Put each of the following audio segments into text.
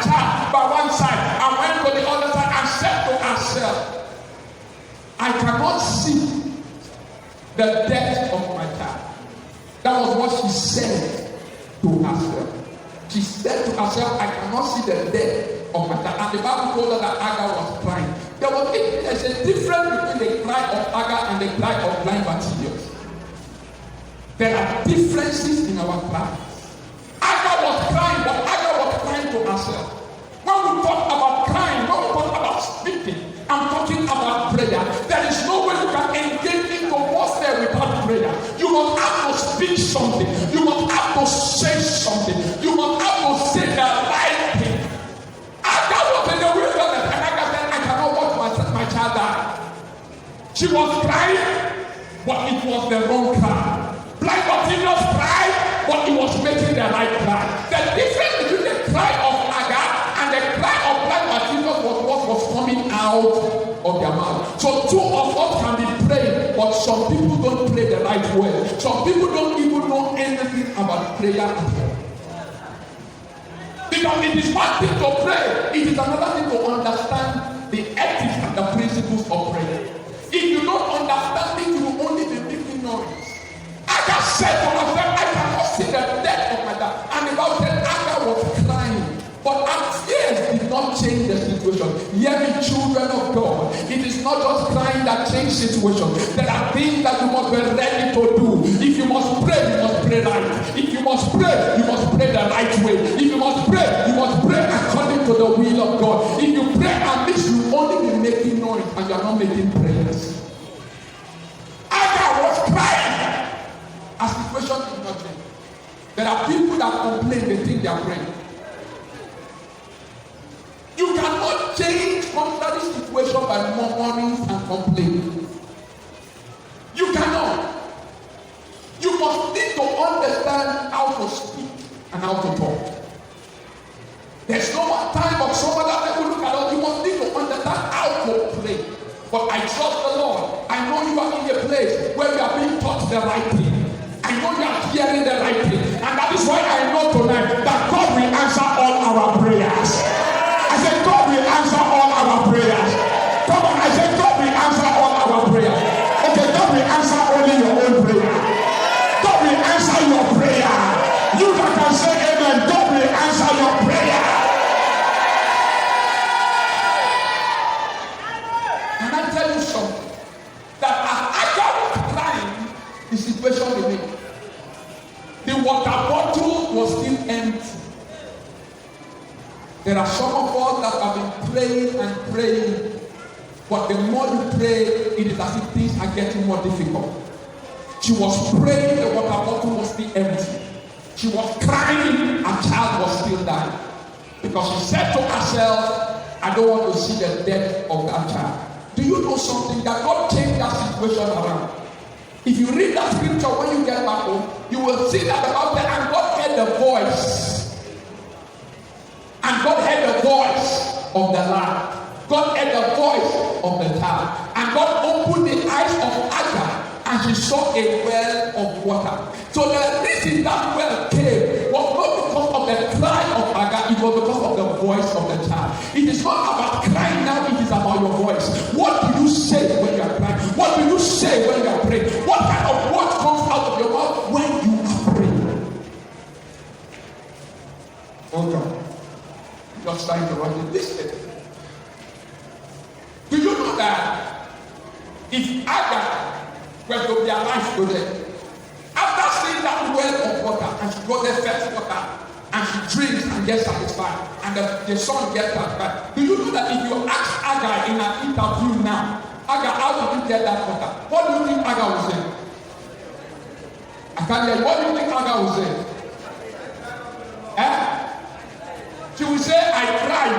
child by one side and went to the other side and said to herself, I cannot see the death of my child. That was what she said to herself. She said to herself, I cannot see the death of my child. And the Bible told her that Agar was crying. There's a difference between the cry of Agar and the cry of blind Bartimaeus. There are differences in our cries. Agar was crying, but Agar was crying to herself. When we talk about crying, when we talk about speaking, I'm talking about prayer. There is no way you can engage into warfare without prayer. You must have to speak something. You must have to say something. You must have to say the right thing. Agar was in the wilderness, and Agar said, I cannot watch my child die. She was crying, but it was the wrong cry. Blind Bartimaeus cried, but he was making the right cry. The difference between the cry of Agar and the cry of blind Bartimaeus was what was coming out of their mouth. So two of us can be praying, but some people don't pray the right way. Some people don't even know anything about prayer at all. Because it is one thing to pray, it is another thing to understand the ethics and the principles of prayer. If you don't understand it, you will only be making noise. Agar said to herself, I cannot see the death of my dad. And the Bible said Agar was crying. But her tears did not change the situation. Hear me, children of God. It is not just crying that changes situations. There are things that you must be ready to do. If you must pray, you must pray right. If you must pray, you must pray the right way. If you must pray according to the will of God. If you pray and this, you only be making noise and you are not making prayers. Agar was crying. A situation is not changing. There are people that complain, they think they are praying. You cannot change contrary situation by murmuring and complaining. You cannot. You must need to understand how to speak and how to talk. There's no one time of someone that will look at us. You must need to understand how to pray. But I trust the Lord. I know you are in a place where you are being taught the right thing. I know you are hearing the right thing. And that is why I know tonight that God will answer all our prayers. I said God will answer all our prayers. Come on, I said God will answer all our prayers. Okay, God will answer only your own prayer. God will answer your prayer. You that can say amen, God will answer your prayer. Can I tell you something? That as Agar was crying, the situation remained. The water bottle was still empty. There are some of us that have been praying and praying, but the more you pray, it is as if things are getting more difficult. She was praying, the water bottle was still empty. She was crying, her child was still dying. Because she said to herself, I don't want to see the death of that child. Do you know something? That God changed that situation around. If you read that scripture when you get back home, you will see that about that, and God heard the voice. And God heard the voice of the land. God heard the voice of the child. And God opened the eyes of Agar, and she saw a well of water. So the reason that well came was not because of the cry of Agar, it was because of the voice of the child. It is not about crying now, it is about your voice. What do you say when you are crying? What do you say when you are praying? What kind of words comes out of your mouth when you are praying? Oh God. Just trying to run it this way. Do you know that if Agar were to be alive today, after seeing that well of water, and she got the first water, and she drinks and gets satisfied, and the son gets satisfied, do you know that if you ask Agar in an interview now, Agar, how did you get that water? What do you think Agar will say? I can't hear you. What do you think Agar will say? She will say, I cried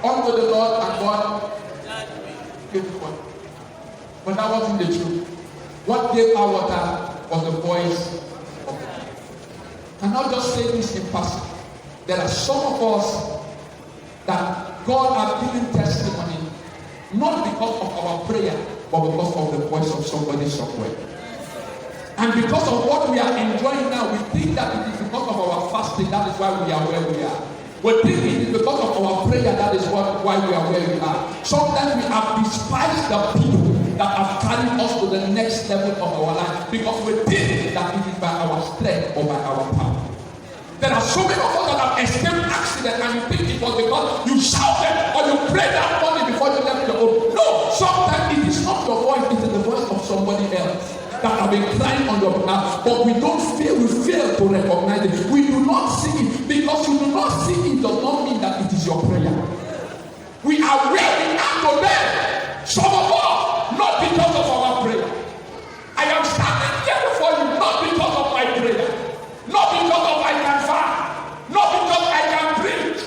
unto the Lord and God gave me water. But that wasn't the truth. What gave her water was the voice of God. I'm not just saying this in passing. There are some of us that God has given testimony, not because of our prayer, but because of the voice of somebody somewhere. And because of what we are enjoying now, we think that it is because of our fasting, that is why we are where we are. We think it is because of our where we are. Sometimes we have despised the people that have carried us to the next level of our life because we think that it is by our strength or by our power. There are so many of us that have escaped accident and you think it was because you shouted or you prayed that morning before you left your home. No, sometimes it is not your voice, it is the voice of somebody else that have been crying on your behalf, but we don't feel, we fail to recognize it. We do not see it. Because you do not see it does not mean that it is your prayer. We are where we are today. Some of us, not because of our prayer. I am standing here before you, not because of my prayer, not because of I can fast, not because I can preach.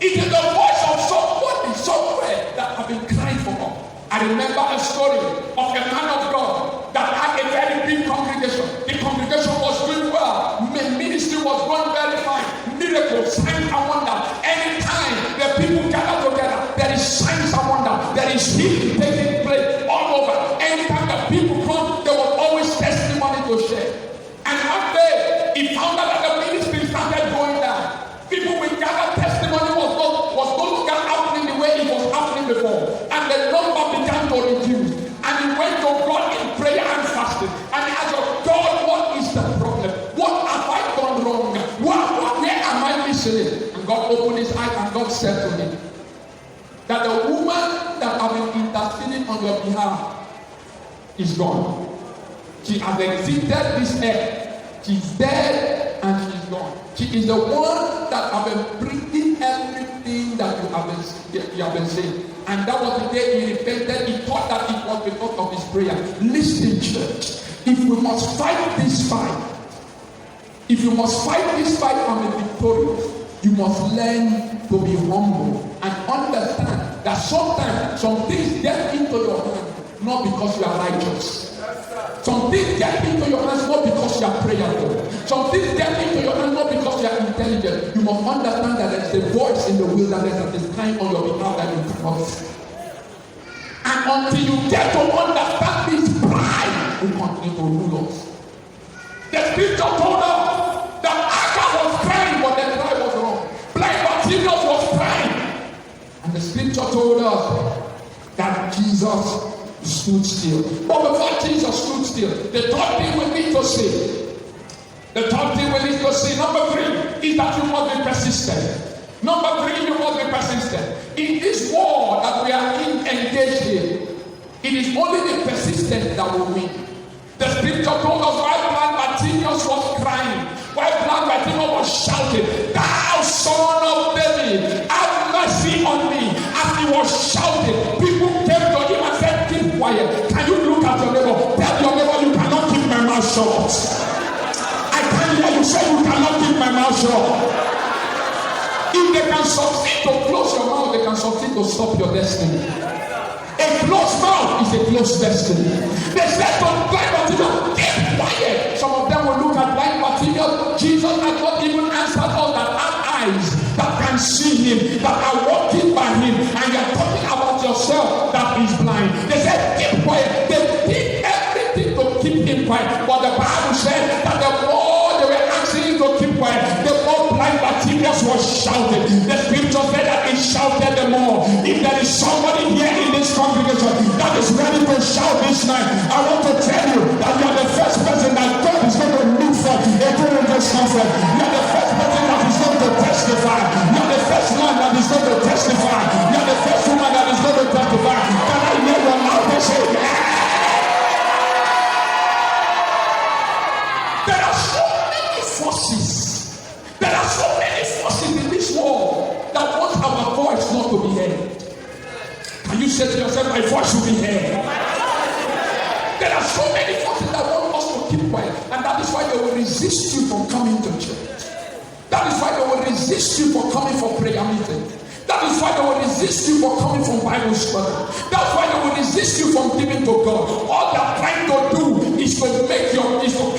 It is the voice of somebody somewhere that have been crying for us. I remember a story of a man of God that had a very big congregation. The congregation was doing well. The ministry was going very fine. Miracles, signs and wonders. Anytime the people gather together, there is signs and wonders. There is healing taking place all over. Anytime the people come, there was always testimony to share. And one day, he found out that the ministry started going down. People will gather, testimony was no longer happening the way it was happening before. And the number began to reduce. And he went to God in prayer and fasting. And he asked God, what is the problem? What have I done wrong? Where am I missing it? And God opened his eyes and God said to him that the woman that have been interceding on your behalf is gone. She has exited this earth. She's dead and she's gone. She is the one that have been bringing everything that you have been saying. And that was the day he repented. He thought that it was because of his prayer. Listen, church. If we must fight this fight, if you must fight this fight and be victorious, you must learn to be humble and understand that sometimes some things get into your hand not because you are righteous. Some things get into your hands not because you are prayerful. Some things get into your hands not because you are intelligent. You must understand that there is a voice in the wilderness that is crying on your behalf that you cannot see. And until you get to understand this, pride will continue to rule us. The scripture told us that Agar was crying, but the cry was wrong. Blind Bartimaeus was crying. And the scripture told us that Jesus stood still. But before Jesus stood still, the third thing we need to see. Number 3 is that you must be persistent. Number 3, you must be persistent. In this war that we are engaged in, it is only the persistent that will win. The scripture told us while blind Bartimaeus was crying, while blind Bartimaeus was shouting, "Thou son of David, have mercy on me." As he was shouting, people came to him and said, "Keep quiet." Can you look at your neighbor? Tell your neighbor, you cannot keep my mouth shut. I can't hear you say you cannot keep my mouth shut. If they can succeed to close your mouth, they can succeed to stop your destiny. A closed mouth is a closed destiny. They said to blind Bartimaeus, "Keep quiet." Some of them will look at blind Bartimaeus. Jesus has not even answered us that have eyes that can see him, that are walking by him, and you're talking about yourself that is blind. They said, "Keep quiet." They did everything to keep him quiet, but the Bible said that the more they were asking him to keep quiet, the more blind Bartimaeus was shouting. The scripture said that he shouted the more. If there is somebody here in this congregation that is ready to shout this night, I want to tell you that you are the first person that God is going to look for during this conference. You are the first person that is going to testify. You are the first man that is going to testify. You are the first woman that is going to testify. Can I hear your mouth and say, "Yeah"? There are so many forces. There are so many forces in this world that want our voice not to be heard. Can you say to yourself, "My voice will be heard"? There are so many forces that want us to keep quiet, and that is why they will resist you from coming to church. That is why they will resist you for coming for prayer meeting. That is why they will resist you for coming from Bible study. That's why they will resist you from giving to God. All they are trying to do is to make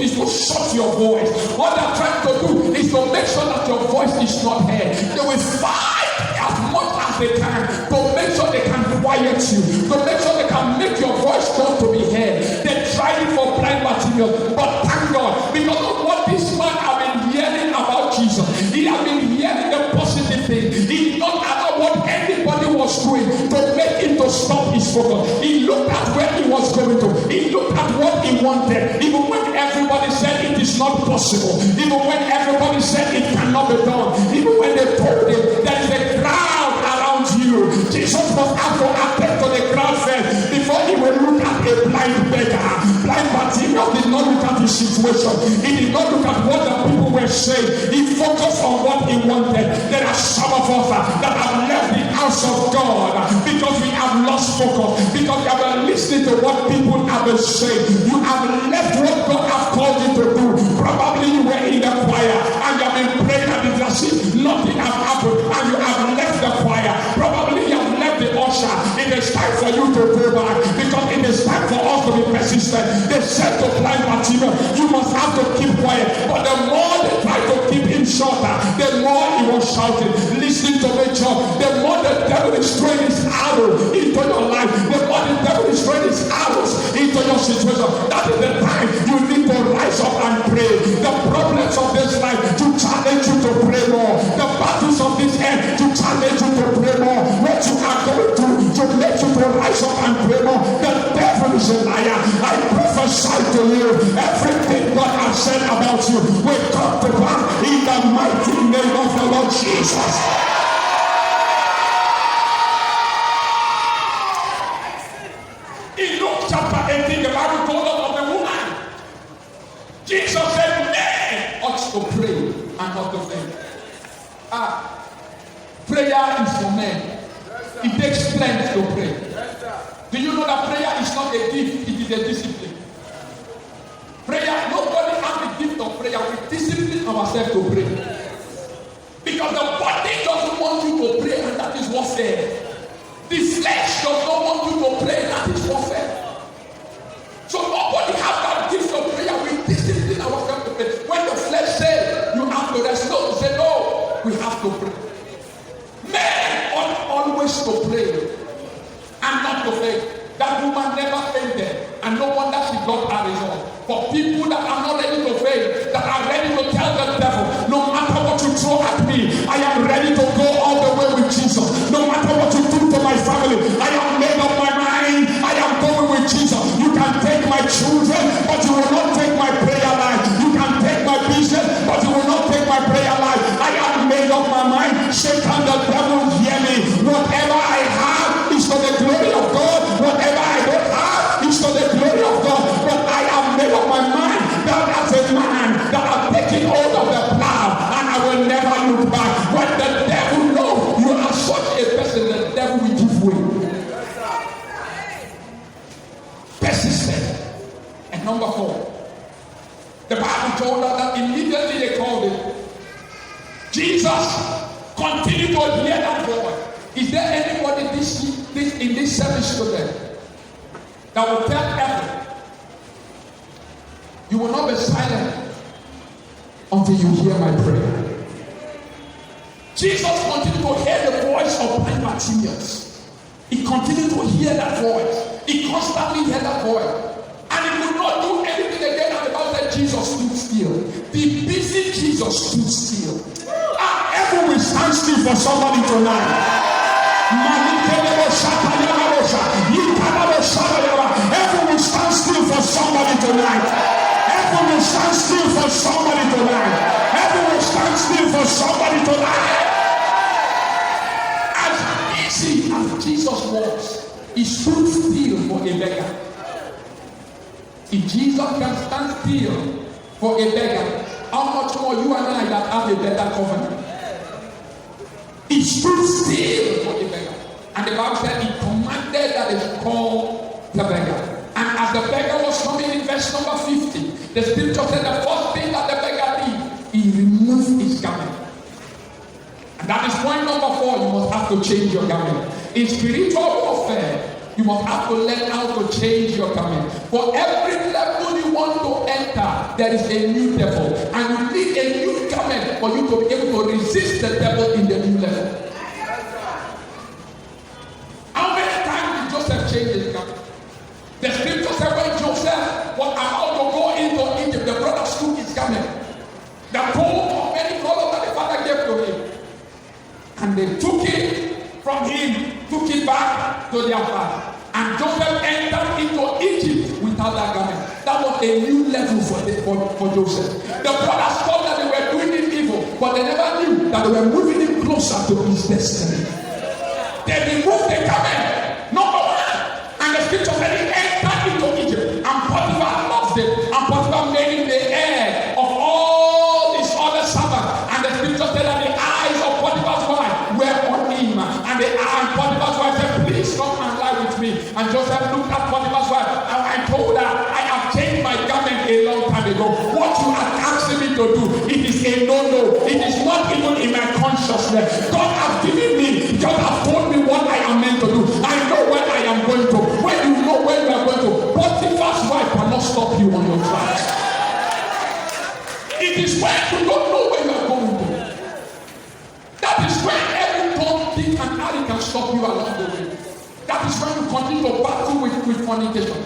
is to shut your voice. What they are trying to do is to make sure that your voice is not heard. They will fight as much as they can to make sure they can quiet you, to make sure they can make your voice not to be heard. They tried it for blind Bartimaeus, but thank God, because of what this man has been hearing about Jesus. He has been hearing the positive thing. He did not allow what anybody was was doing to make him to stop his focus. He looked at where he was going to. He looked at what he wanted. Even when everybody said it is not possible. Even when everybody said it cannot be done. Even when they told him there is a crowd around you. Jesus must have to attend to the crowd first before he will look at a blind beggar. Blind Bartimaeus did not look at his situation. He did not look at what the people were saying. He focused on what he wanted. There are some of us that have left the house of God because we have lost focus. Because we have been listening to what people have been saying. You have left what God has called you to do. Probably you were in the choir and you have been praying and it's as if nothing has happened and you have left the choir. Probably you have left the usher. It is time for you to go back because it is time for us to be persistent. They said to blind Bartimaeus, you must have to keep quiet. But the more they tried to keep him shorter, the more he was shouting. Listen to me, John. The more the devil is throwing his arrow into your life, the more the devil is throwing his arrows into your situation. That is the time you need to rise up and pray. The problems of this life to challenge you to pray more. The battles of this end to challenge you to pray more. What you are going to make you to rise up and pray more. The devil is a liar. I prophesy to you, everything God has said about you will come to pass in the mighty name of the Lord Jesus. In Luke chapter 18, the Bible told us of the woman. Jesus said, men ought to pray and not to faint. Prayer is for men. It takes strength to pray. Do you know that prayer is not a gift, it is a discipline? Prayer, nobody has the gift of prayer. We discipline ourselves to pray. Because the body doesn't want you to pray, and that is warfare. The flesh does not want you to pray, that is warfare. So nobody has that gift of prayer. We discipline ourselves to pray. When the flesh says you have to rest, no, say no, we have to pray. Men ought always to pray and not to faint. That woman never fainted, and no wonder she got her result. For people that are not ready to faint, that are ready to tell the devil, no matter what you throw at me, I am ready to go all the way with Jesus. No matter what you do to my family, I have made up my mind. I am going with Jesus. You can take my children, but you will not take my prayer life. You can take my business, but you will not take my prayer life. I have made up my mind. Satan, the devil, hear me. Whatever I have is for the glory of God. Whatever I don't have is for the glory of God. But I have made up my mind that as a man that I've taken hold of the plow and I will never look back. When the devil knows you are such a person, the devil will give way. Persistent. And number 4, the Bible told us that immediately they called him. Jesus continued to hear that voice. Is there anybody in this service today that will tell heaven, you will not be silent until you hear my prayer? Jesus continued to hear the voice of blind Bartimaeus. He continued to hear that voice. He constantly heard that voice. And he could not do anything again. And the Bible said Jesus stood still. The busy Jesus stood still. And heaven will stand still for somebody tonight. Heaven will stand still for somebody tonight. Heaven will stand still for somebody tonight. Heaven will stand still for somebody tonight. As easy as Jesus was, he stood still for a beggar. If Jesus can stand still for a beggar, how much more you and I that have a better covenant? He stood still for the beggar. And the Bible said he commanded that they call the beggar. And as the beggar was coming in verse number 50, the scripture said the first thing that the beggar did, he removed his garment. And that is point number 4, you must have to change your garment. In spiritual warfare, you must have to learn how to change your garment. For every level you want to enter, there is a new devil. And you need a new garment for you to be able to resist the devil in the new level. How many times did Joseph change his garment? The scripture said when Joseph was about to go into Egypt, the brothers took his garment. The coat of many colors that the father gave to him. And they took it from him, took to their father. And Joseph entered into Egypt without that garment. That was a new level for Joseph. The brothers thought that they were doing him evil, but they never knew that they were moving him closer to his destiny. They removed the garment, number one. And the scripture said he entered into Egypt. And Potiphar loved it. And Potiphar made him the heir of all his other servants. And the scripture said that the eyes of Potiphar's wife were on him. And Potiphar's wife said, please come and lie with me. And Joseph looked at Potiphar's wife and I told her, I have changed my garment a long time ago. What you are asking me to do, it is a no-no. It is not even in my consciousness. God has given me, God has told me what I am meant to do. I know where I am going to. When you know where you are going to, Potiphar's wife cannot stop you on your track. It is when you don't know where you are going to. That is when every tongue, dick, and alley can stop you along the way. That is when you continue to battle with fornication.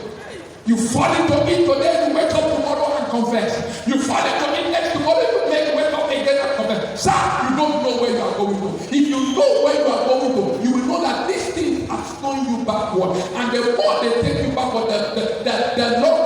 You fall into it today, you wake up tomorrow and confess. You fall into it next tomorrow, you wake up again and confess. Sir, you don't know where you are going to. If you know where you are going to, you will know that these things are throwing you backward. And the more they take you backward, the Lord